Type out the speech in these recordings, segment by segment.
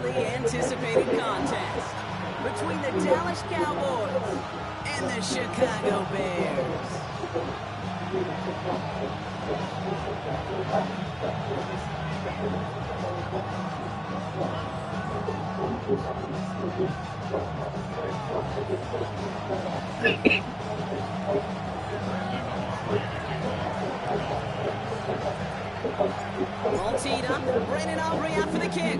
highly anticipated contest between the Dallas Cowboys and the Chicago Bears. All teed up, Brandon Aubrey out for the kick.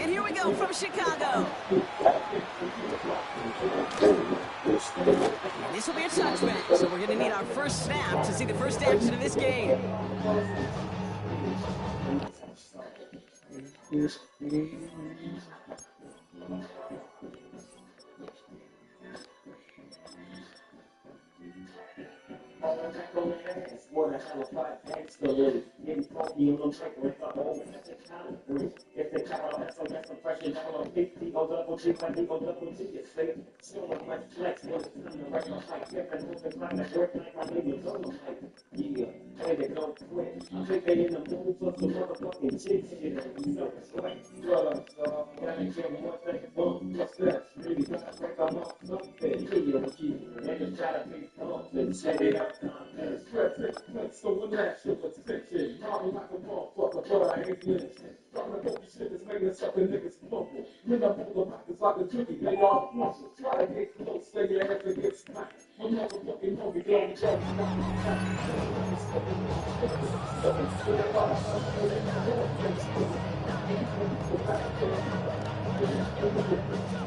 And here we go from Chicago. And this will be a touchback, so we're going to need our first snap to see the first action of this game.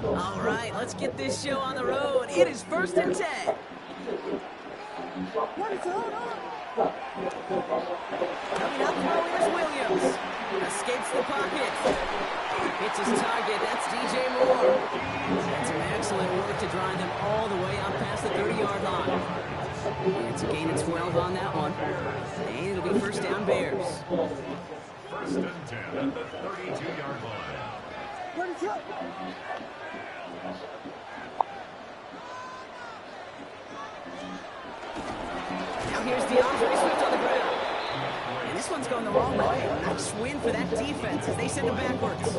All right, let's get this show on the road. It is 1st and 10. Coming up, here's Williams. Escapes the pocket. Hits his target. That's DJ Moore. And some excellent work to drive them all the way up past the 30-yard line. It's a gain of 12 on that one. And it'll be 1st down Bears. 1st and 10 at the 32-yard line. Now here's DeAndre Swift on the ground. And this one's going the wrong way. Nice win for that defense as they send him backwards.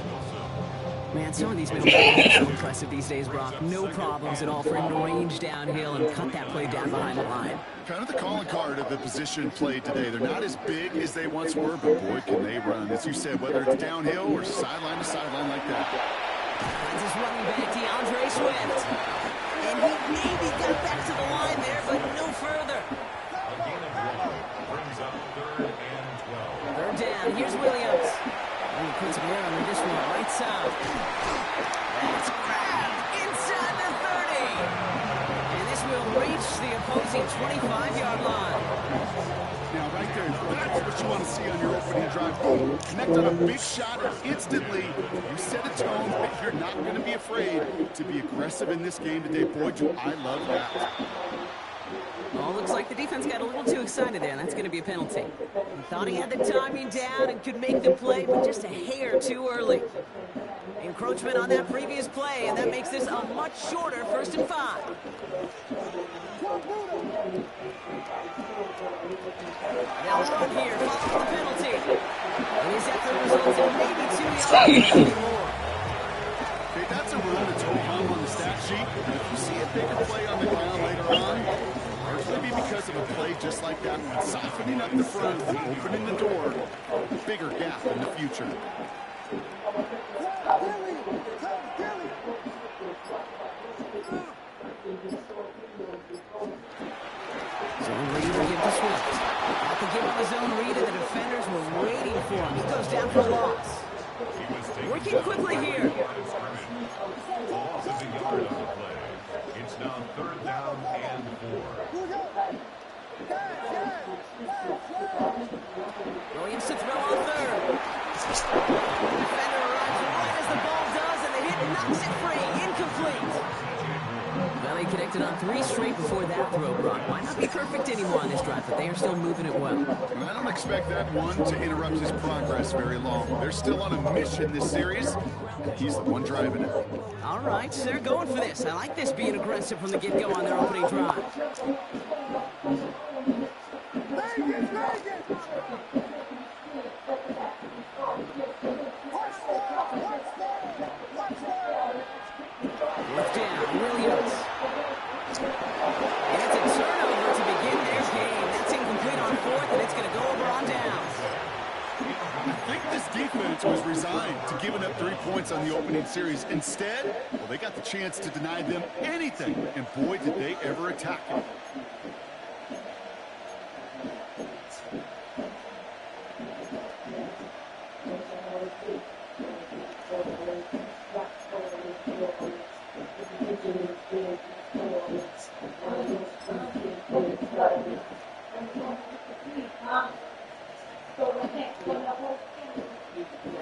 Man, some of these middle players are so impressive these days, Brock. No problems at all for him to range downhill and cut that play down behind the line. Kind of the calling card of the position played today. They're not as big as they once were, but boy, can they run. As you said, whether it's downhill or sideline to sideline like that. Finds his running back, DeAndre Swift. And he maybe got back to the line there, but no further. A gain of 1 brings up 3rd and 12. 3rd down, here's Williams. And he puts him there on this one, right side. That's grabbed inside the 30. And this will reach the opposing 25-yard line. Now, right there, that's what you want to see on your opening drive. Boom, connect on a big shot, and instantly you set a tone that you're not going to be afraid to be aggressive in this game today. Boy, do I love that. Oh, looks like the defense got a little too excited there, and that's going to be a penalty. He thought he had the timing down and could make the play, but just a hair too early. Encroachment on that previous play, and that makes this a much shorter 1st and 5. Now run here, following the penalty. And his effort results in maybe 2 yards more. Okay, that's a run. It's home on the stat sheet. And if you see a bigger play on the ground later on, largely be because of a play just like that one, softening up the front and opening the door. Bigger gap in the future. Zone read will give to Swift. Got the give on the zone read, and the defenders were waiting for him. He goes down for a loss. Working quickly here. The loss is a yard on the play. It's now 3rd down and 4. Williams to throw on 3rd. Defender arrives right as the ball does, and the hit knocks it free. Incomplete. Well, he connected on 3 straight before that throw, Brock. Might not be perfect anymore on this drive, but they are still moving it well. And I don't expect that one to interrupt his progress very long. They're still on a mission this series. He's the one driving it. All right, they're going for this. I like this being aggressive from the get-go on their opening drive. giving up 3 points on the opening series. Instead, well, they got the chance to deny them anything, and boy, did they ever attack it.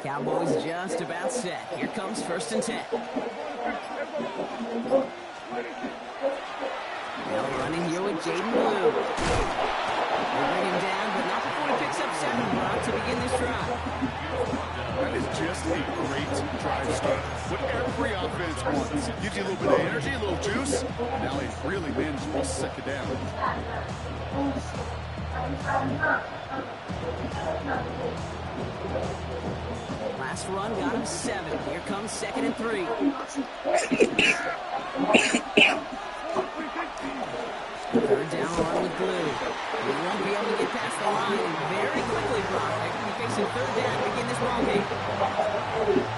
Cowboys just about set. Here comes 1st and 10. They'll run in here with Jaden Blue. They bring him down, but not before he picks up 7, Brock, to begin this drive. That is just a great drive start. What every offense wants. Gives you a little bit of energy, a little juice. And now he really managed to second down. Last run got him 7. Here comes 2nd and 3. Third down run with Blue. He won't be able to get past the line, and very quickly, Brock, they're going to be facing 3rd down to begin this ball game.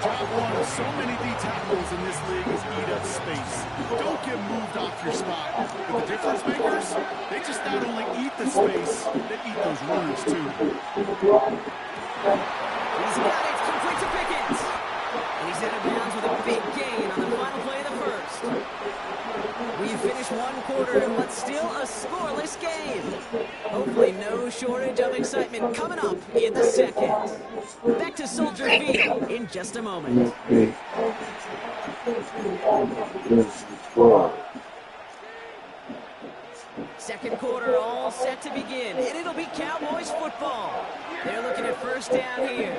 Job one of so many D tackles in this league is eat up space. Don't get moved off your spot. But the difference makers, they just not only eat the space, they eat those runners too. He's got it, complete to Pickens. And he's out of bounds with a big gain on the final play of the 1st. We've finished 1 quarter in what's still a scoreless game. Hopefully no shortage of excitement coming up in the 2nd. Back to Soldier Field in just a moment. Second quarter all set to begin, and it'll be Cowboys football. They're looking at 1st down here.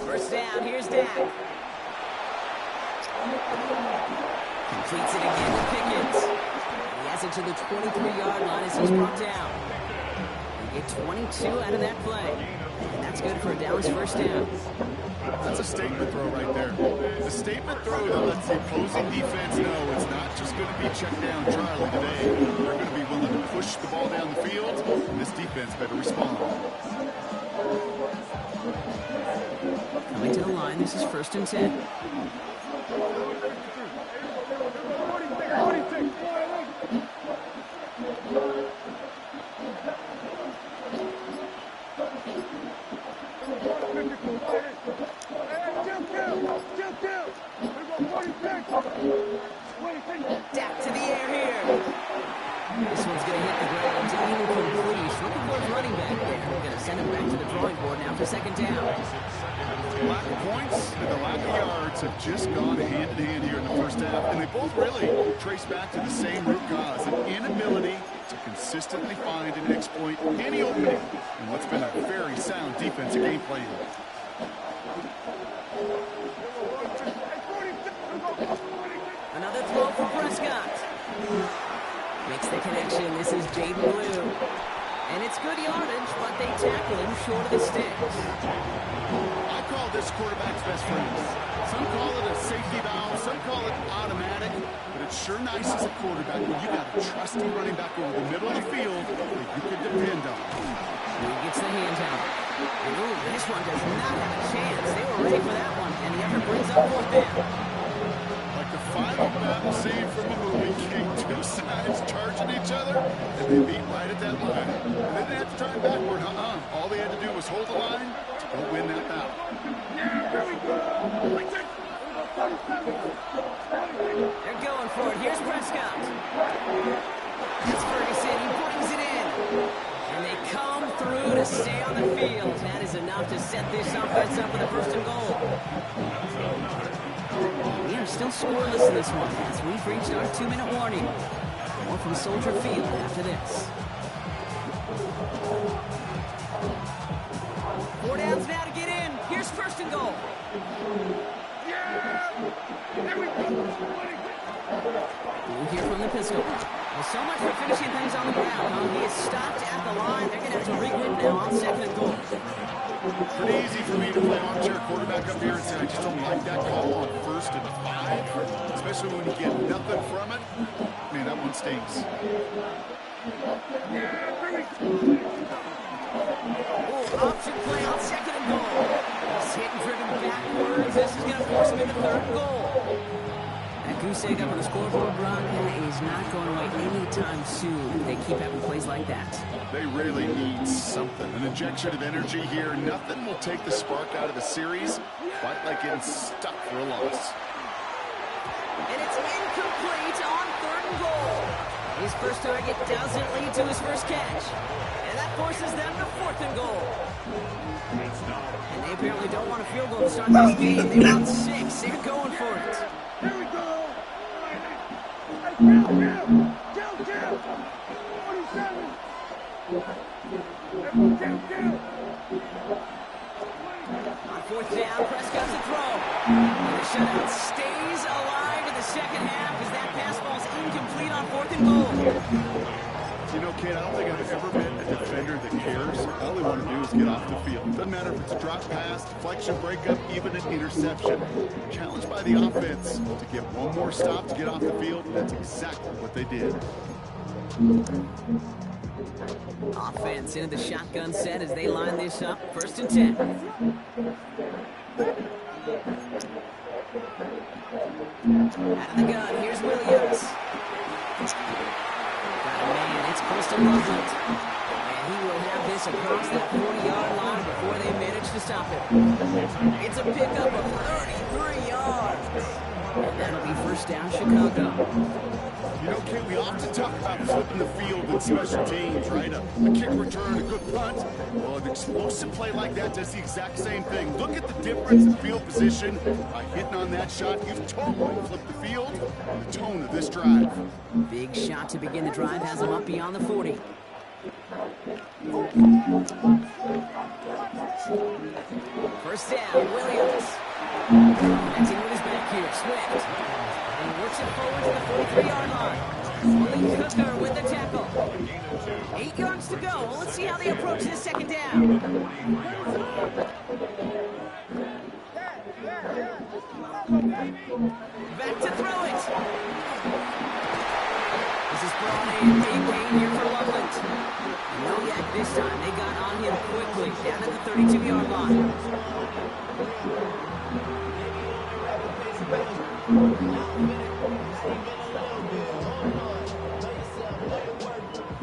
First down, here's Dak. Completes it again to Pickens. He has it to the 23-yard line as he's brought down. They get 22 out of that play. And that's good for a Dallas 1st down. That's a statement throw right there. The statement throw that lets the opposing defense know it's not just going to be check down Charlie today. They're going to be willing to push the ball down the field, and this defense better respond. Coming to the line, this is 1st and 10. Dak to the air here. This one's going to hit the ground. Incomplete. Looking for his running back there. We're going to send him back to the drawing board now for 2nd down. The lack of points and the lack of yards have just gone hand in hand here in the 1st half, and they both really trace back to the same root cause, an inability to consistently find and exploit any opening in what's been a very sound defensive game plan. Another throw for Prescott. Makes the connection. This is Jaden Blue. And it's good yardage, but they tackle him short of the sticks. I call this quarterback's best friend. Some call it a safety valve, some call it automatic, but it's sure nice as a quarterback when you got a trusty running back over the middle of the field that you can depend on. He gets the handout. Ooh, this one does not have a chance. They were ready for that one, and the effort brings up 4th down. Like the final battle scene from a movie, King, two sides charging each other, and they meet right at that line. And they didn't have to turn backward, All they had to do was hold the line to go win that battle. They're going for it. Here's Prescott. It's Ferguson. He brings it in. And they come through to stay on the field. That is enough to set this offense up with a 1st and goal. We are still scoreless in this one as we've reached our 2-minute warning. More from Soldier Field after this. 4 downs now to get in. Here's 1st and goal. We'll hear from the pistol. Well, so much for finishing things on the ground. He is stopped at the line. They're going to have to regroup now on 2nd and goal. Pretty easy for me to play armchair quarterback up here and say I just don't like that call on 1st and 5, especially when you get nothing from it. Man, that one stinks. Option play on 2nd and goal. He's hit and driven backwards. This is going to force him into 3rd and goal. That goose egg up on the scoreboard run is not going away anytime soon if they keep having plays like that. They really need something. An injection of energy here. Nothing will take the spark out of the series quite like getting stuck for a loss. And it's incomplete on 3rd and goal. His first target doesn't lead to his first catch. And that forces them to 4th and goal. And they apparently don't want a field goal to start this game. They want 6. They're going for it. Here we go. Down. 47. On 4th down, Prescott's a throw. And the shutout stays alive in the 2nd half as that pass ball's incomplete on 4th and goal. You know, Ken, I don't think I've ever been a defender that cares. All they want to do is get off the field. Doesn't matter if it's a drop pass, deflection, breakup, even an interception. Challenged by the offense to get one more stop to get off the field. That's exactly what they did. Offense into the shotgun set as they line this up. 1st and 10. Out of the gun, here's Williams. Got a man, it's Colston Loveland. And he will have this across that 40-yard line before they manage to stop him. It's a pickup of 33 yards. And that'll be 1st down, Chicago. You know, Ken, we often talk about flipping the field in special teams, right? A kick return, a good punt. Well, an explosive play like that does the exact same thing. Look at the difference in field position. By hitting on that shot, you've totally flipped the field and the tone of this drive. Big shot to begin the drive has them up beyond the 40. First down, Williams. Connecting with his back here, Swift. And he works it forward to the 43-yard line. Willie Cooker with the tackle. 8 yards to go. Well, let's see how they approach this 2nd down. Back to throw it. This is brought in. Big gain here for Loveland. No yak this time. They got on him quickly. Down at the 32-yard line.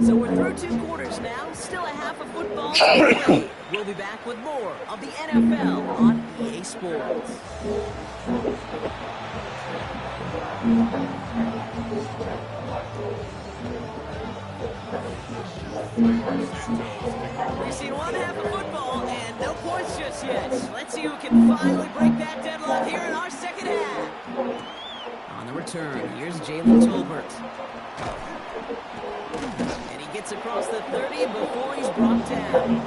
So we're through 2 quarters now. Still a half of football to play. We'll be back with more of the NFL on EA Sports. We've seen one half of football and no points just yet. Let's see who can finally break that deadlock here in our 2nd half. On the return, here's Jalen Tolbert. And he gets across the 30 before he's brought down.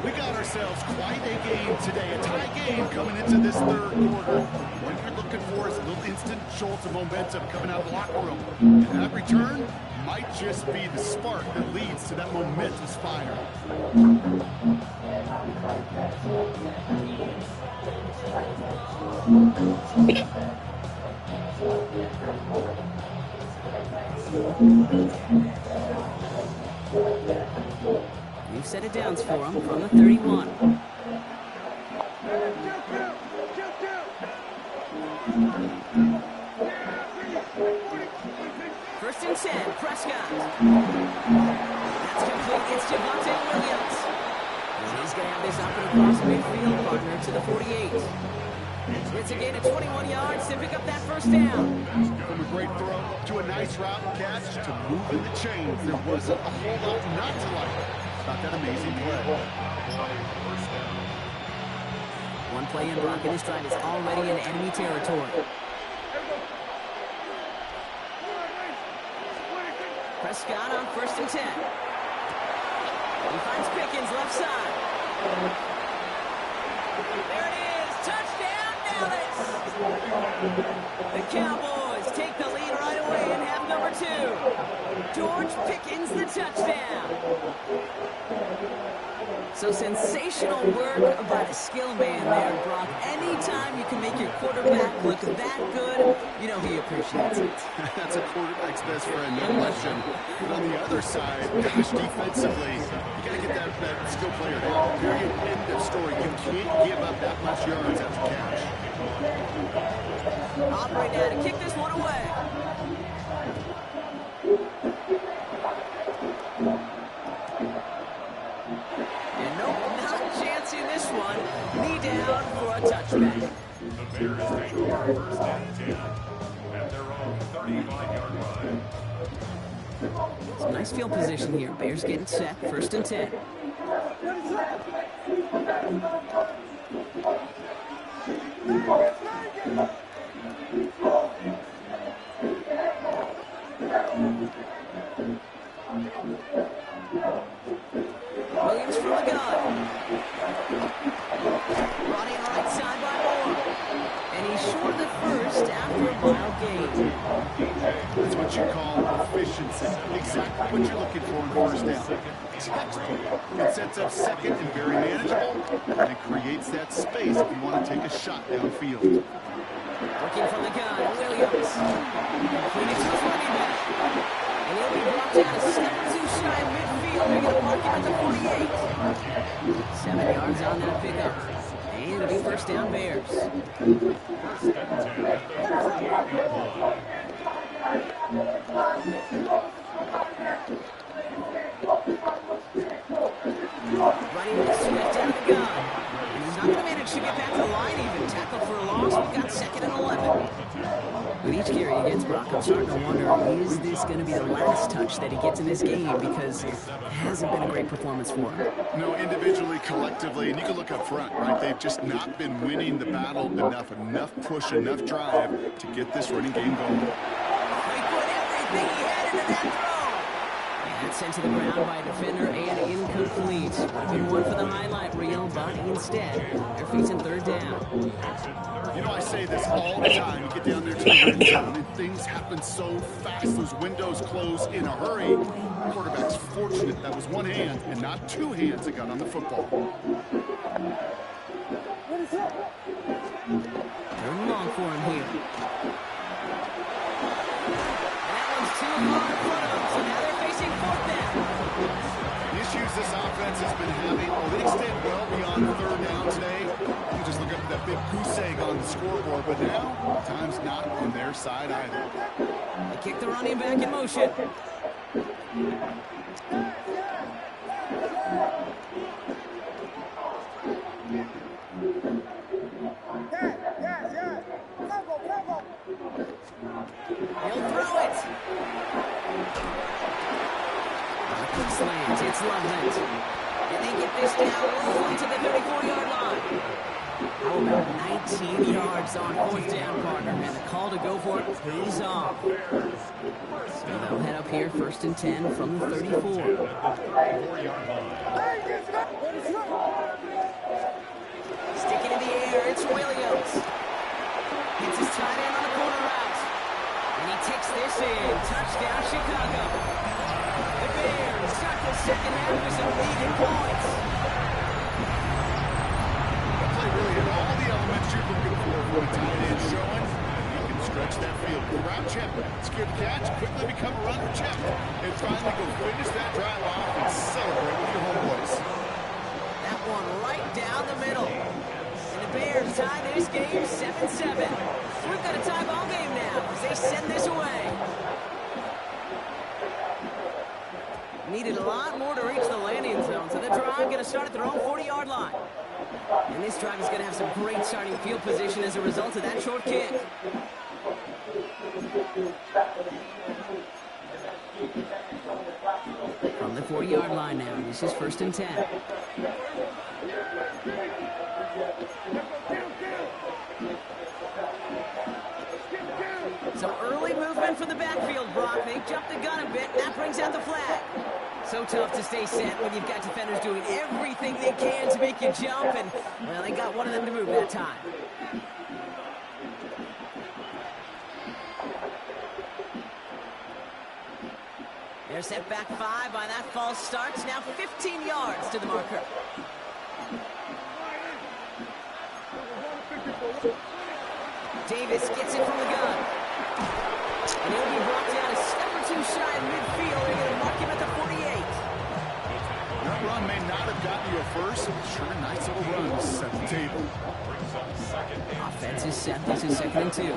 We got ourselves quite a game today. A tie game coming into this 3rd quarter. What you're looking for is a little instant jolt of momentum coming out of the locker room. And that return might just be the spark that leads to that momentous fire. We've set it downs for him from the 31. First and 10, Prescott. That's complete. It's Javonte Williams. And he's going to have this up and across midfield, partner to the 48. It's a gain of 21 yards to pick up that 1st down. From a great throw to a nice route catch to moving the chains. There wasn't a whole lot not to like about that amazing play. One play in block, and this drive is already in enemy territory. Prescott on 1st and 10. He finds Pickens left side. There it is. Touchdown, Dallas. The Cowboys take the lead right away and have number 2. George Pickens, the touchdown. So sensational work by the skill man there, Brock. Anytime you can make your quarterback look that good, you know he appreciates it. That's a quarterback's best friend, no question. But on the other side, gosh, defensively, you got to get that skill player down. Period. End of story. You can't give up that much yards after catch. Operate now to kick this one away. And nope, not chancing this one. Knee down for a touchback. The Bears take over first and 10 at their own 35-yard line. Some nice field position here. Bears getting set. First and 10. Williams from the gun. Running right side by Moore. And he's short the first after a mile gain. That's what you call efficiency. Exactly what you're looking for in first down. Textbook. It sets up second and very manageable, and it creates that space if you want to take a shot downfield. Working from the gun, Williams. Completed to his running back. And he'll be brought down a step or two shy of midfield. They're going to mark him at the 48. 7 yards on that pickup. And it'll be first down Bears. First and 10 at the 38-yard line. Running with Swift out of the gun. And he's not going to manage to get back to the line even. Tackle for a loss. We've got second and 11. With each carry he gets, Brock, I'm starting to wonder, is this going to be the last touch that he gets in this game? Because it hasn't been a great performance for him. No, individually, collectively, and you can look up front, right? They've just not been winning the battle enough push, enough drive to get this running game going. He put everything he had into that throw. And sent to the ground by a defender and incomplete. Would have been one for the highlight reel, but instead, they're facing third down. You know, I say this all the time. You get down there to the red zone, and things happen so fast. Those windows close in a hurry. The quarterback's fortunate that was one hand and not two hands that got on the football. Third and long for him here. And that one's too long in front of him, so now they're facing fourth down. The issues this offense has been having, well, they extend well beyond third down today. You just look up at that big goose egg on the scoreboard, but now time's not on their side either. They kick the running back in motion. He'll throw it. Quick slant. It's Loveland. And they get this down rolling to the 34-yard line. How about 19 yards on fourth down, partner? And the call to go for it pays off. So they'll head up here, first and 10 from the 34. 34-yard line. Sticking in the air, it's Williams. Hits his tight end on the corner route. And he takes this in. Touchdown, Chicago. The Bears start the second half with some needed points. They play really in all the elements you're looking for when a tight end showing. You can stretch that field. Route check, secure the catch, quickly become a runner check, and finally go finish that drive off and celebrate with your home boys. That one right down the middle. And the Bears tie this game 7-7. We've got a tie ball game now as they send this away. Needed a lot more to reach the landing zone, so the drive going to start at their own 40-yard line. And this drive is going to have some great starting field position as a result of that short kick. From the 40-yard line now, this is first and 10. So early movement from the backfield, Brock. They jumped the gun a bit, and that brings out the flag. So tough to stay set when you've got defenders doing everything they can to make you jump, and, well, they got one of them to move that time. They're set back 5 by that false start. Now 15 yards to the marker. Davis gets it from the gun. And he'll be brought down a step or two shy in midfield. They're going to mark him at the 48. That run may not have gotten you a first. Sure, nice little run to set the table. Offense is set. This is 2nd and 2.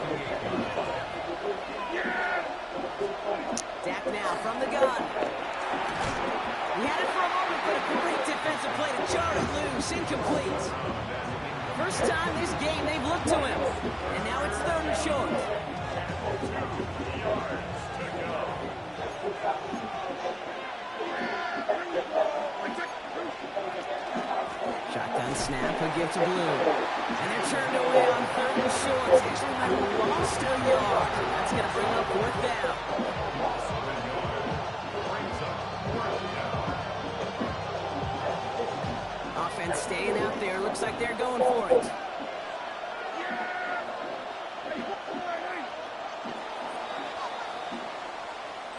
Dak now from the gun. He had it for a moment, but a great defensive play to jar it loose. Incomplete. First time this game they've looked to him. And now it's 3rd and short. Shotgun snap, he'll give to Blue. And they're turned away on 3rd and short. They actually might have lost a yard. That's going to bring up 4th down. Offense staying out there. Looks like they're going for it.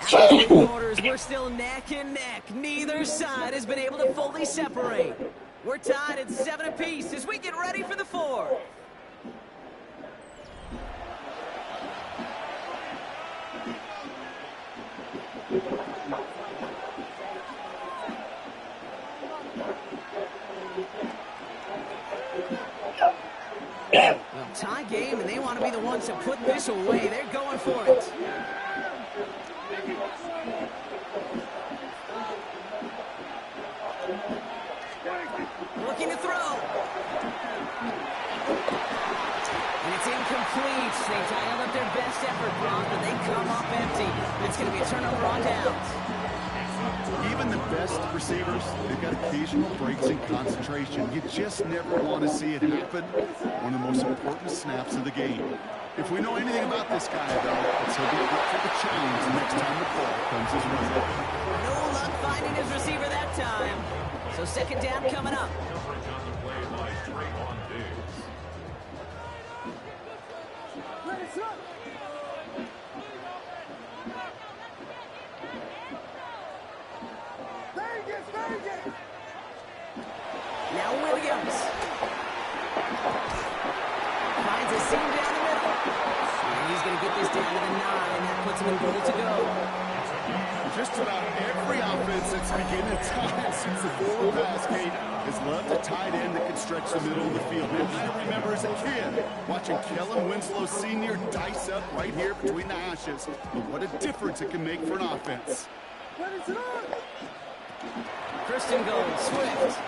After 3 quarters, we're still neck and neck. Neither side has been able to fully separate. We're tied at 7 apiece as we get ready for the 4th. Well, tie game, and they want to be the ones to put this away. They're going for it. Looking to throw. And it's incomplete. They dialed up their best effort, Brock, but they come up empty. It's going to be a turnover on downs. Even the best receivers, they've got occasional breaks in concentration. You just never want to see it happen. One of the most important snaps of the game. If we know anything about this guy, though, it's he'll be up for the challenge the next time the ball comes his way. No luck finding his receiver that time. So 2nd down coming up. Now Williams. Finds a seam down the middle. And he's going to get this down to the 9. That puts him in goal to go. Just about every offense that's beginning time since the forward pass, Kate, has loved a tight end that can stretch the middle of the field. And I remember as a kid watching Kellen Winslow Sr. dice up right here between the hashes. But what a difference it can make for an offense. Kristen Gold, Swift.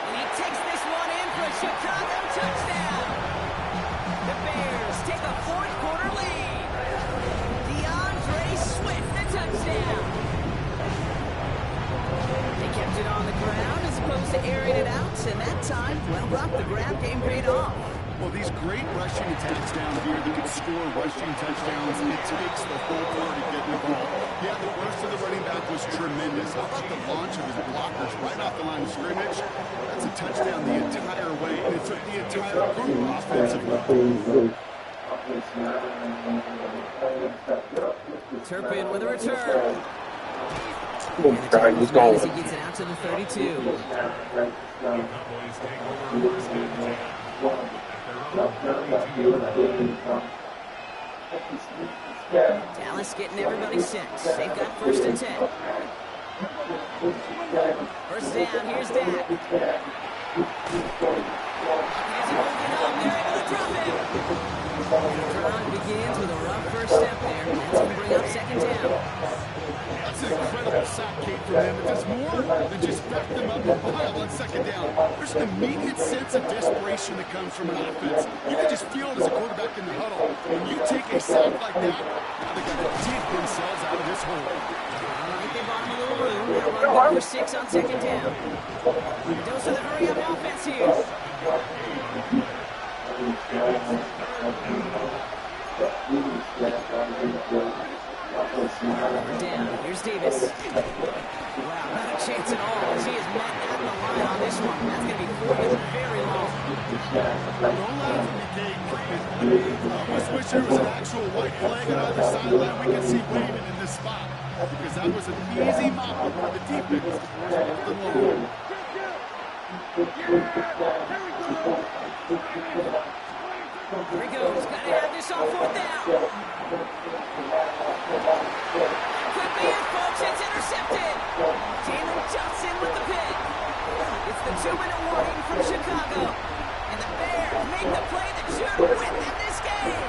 And he takes this one in for a Chicago touchdown. The Bears take a 4th quarter lead. DeAndre Swift, the touchdown. They kept it on the ground as opposed to airing it out, and that time, well, Brock, the grab game paid off. Well, these great rushing attacks down here that can score rushing touchdowns, it takes the whole party getting the ball. Yeah, the burst of the running back was tremendous. How about the launch of his blockers right off the line of scrimmage? That's a touchdown the entire way, and it took the entire group offensively. Turpin with a return. And the tackle's made as he gets it out to the 32. Dallas getting everybody set. They've got 1st and 10. 1st down, here's Dak. As he moving up, they're able to drop him. The drive begins with a rough first step there. That's going to bring up 2nd down. That's an incredible sack, Kate, from them. It does more than just back them up and pile on 2nd down. There's an immediate sense of desperation that comes from an offense. You can just feel it as a quarterback in the huddle. When you take a sack like that, now they're going to dig themselves out of this hole. All right, they bought him a little room. They'll run good for 6 on 2nd down. Dose of the hurry-up offense here. We're down. Here's Davis. Wow, not a chance at all as he is met at the line on this one. That's going to be fourth and very long. Don't laugh at me, Kate. I almost wish there was an actual white flag on either sideline we could see waving in this spot. Because that was an easy mop-up for the defense. Nothing long. Here he goes. Got to have this on fourth down. Could be it, folks. It's intercepted. Jalen Johnson with the pick. It's the 2-minute warning from Chicago. And the Bears make the play that should win them this game.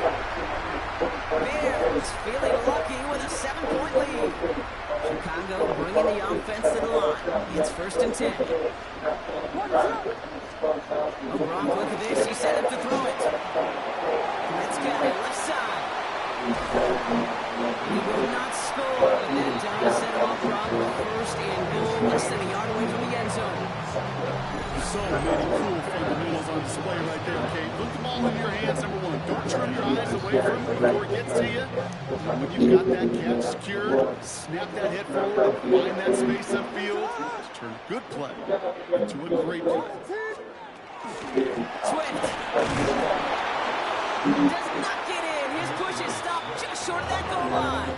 Bears feeling lucky with a 7-point lead. Chicago bringing the offense to the line. It's 1st and 10. Oh, Gronk, look at this. He set up to throw it. Let's get it. Left side. He will not score. And that does set him up Gronk with 1st and goal. Less than a yard away from the end zone. So many cool fundamentals on display right there, Kate. Put the ball in your hands, number one. Don't turn your eyes away from it before it gets to you. When you've got that catch secured, snap that head forward, find that space upfield, turn a good play into a great play. Swift does not get in. His push is stopped just short of that goal line.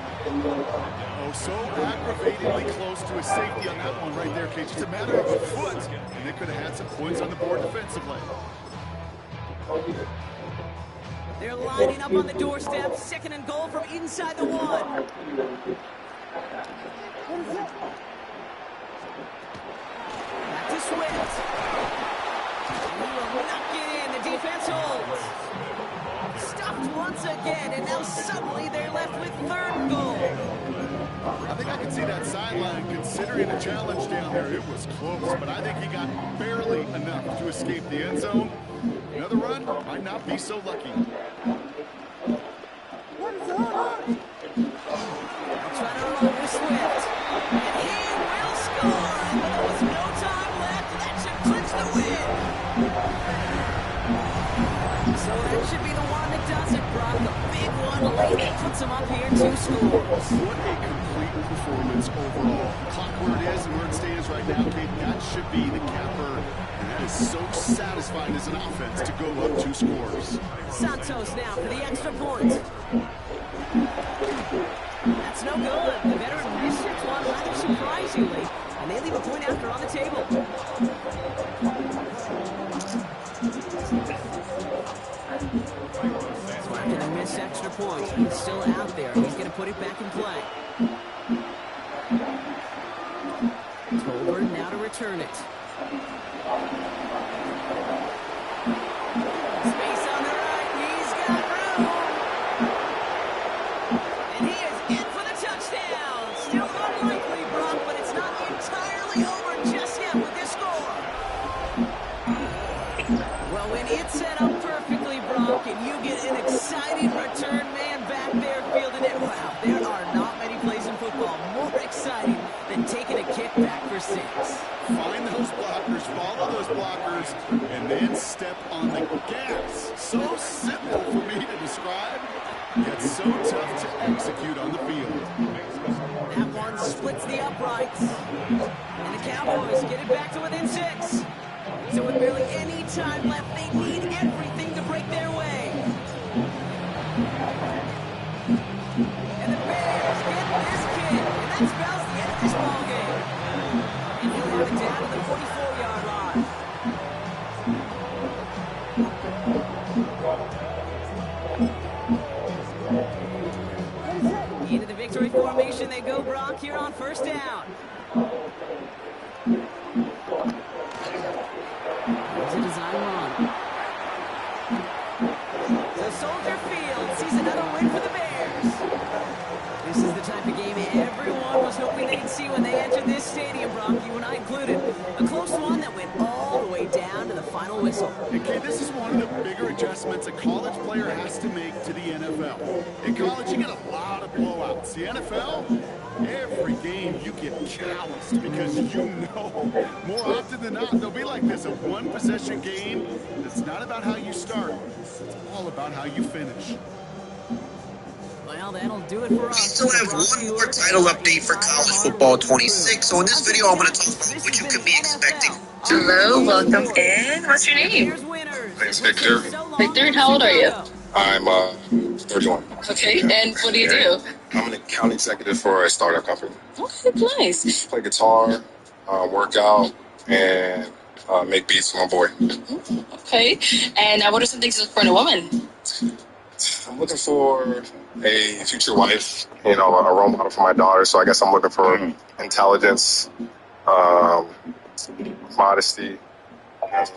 Oh, so aggravatingly close to a safety on that one right there, Kate. Just a matter of a foot, and they could have had some points on the board defensively. They're lining up on the doorstep. 2nd and goal from inside the 1. Back to Swift. He will not get in. The defense holds. Stuffed once again, and now suddenly they're left with 3rd and goal. I think I can see that sideline considering the challenge down there. It was close, but I think he got barely enough to escape the end zone. Another run might not be so lucky. Trying to roll with Swift. And he will score. And with no time left, that should clinch the win. So that should be the one that does it, Brock. The big one late that puts him up here 2 scores. What a complete performance overall. Clock where it is and where it stands right now, Kate, that should be the capper. And that is so satisfying as an offense to go up 2 scores. Santos now for the extra point. That's no good. The veteran missed it one rather surprisingly, and they leave a point after on the table. So after the missed extra point, he's still out there. He's going to put it back in play. Tolbert now to return it. Space on the right. He's got room. And he is in for the touchdown. Still unlikely, Brock, but it's not entirely over just yet with this score. Well, when it's set up perfectly, Brock, and you get an exciting return man back there fielding it, wow, there are not many plays in football more exciting than taking a kick back for 6. Find those blockers, follow those blockers, and then step on the gas. So simple for me to describe, yet so tough to execute on the field. That one splits the uprights. And the Cowboys get it back to within 6. So with barely any time left, they need everything to break their way. And the Bears get this kid, and that spells the end of this ballgame. And he'll have it down to the 44-yard line. Into the victory formation they go, Brock, here on 1st down. There's a design run. So Soldier Field sees another win for the Bears. This is the type of game everyone was hoping they'd see when they entered this stadium, Brock, you and I included. A close one that went all the way down to the final whistle. Okay, this is one of the bigger adjustments a college player has to make to the NFL. In college, you get a lot of blowouts. The NFL, every game you get calloused because you know more often than not they'll be like this, a one-possession game. It's not about how you start. It's all about how you finish. Well, Well, that'll do it for us. We still have one more title update for College Football 26. So in this video, I'm going to talk about what you can be expecting. Hello, welcome in. What's your name? My name's Victor. Victor, and how old are you? I'm 31. Okay, and what do you do? I'm an account executive for a startup company. Okay, nice. Play guitar, work out, and make beats for my boy. Okay, and what are some things you look for in a woman? I'm looking for a future wife, a role model for my daughter. So I guess I'm looking for intelligence, modesty, and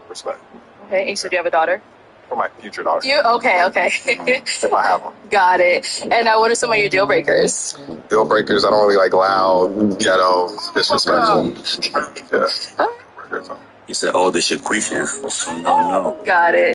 respect Okay, and so do you have a daughter? for my future daughter. You? Okay. If I have one. Got it. And what are some of your deal breakers? Deal breakers, I don't really like loud, ghetto, disrespectful. Yeah. Oh, He said, oh, this your queefing. So no. got it.